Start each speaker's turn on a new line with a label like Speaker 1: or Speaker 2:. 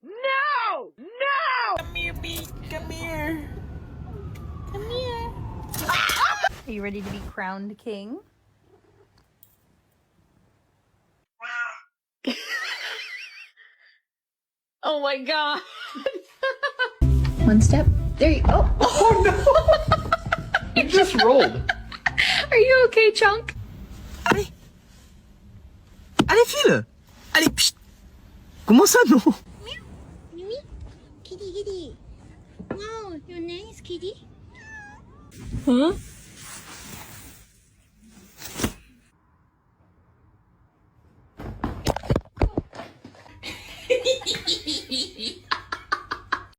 Speaker 1: No! No!
Speaker 2: Come here, B. Come here. Come here.
Speaker 3: Are you ready to be crowned king?
Speaker 2: Oh my god.
Speaker 3: One step. There you go.
Speaker 4: Oh no! You just rolled.
Speaker 3: Are you okay, Chunk?
Speaker 2: Allez. Allez, file. Allez, pchit. Comment ça, non?
Speaker 5: Mimi? Kitty, kitty. Wow, your name is Kitty?
Speaker 2: Huh?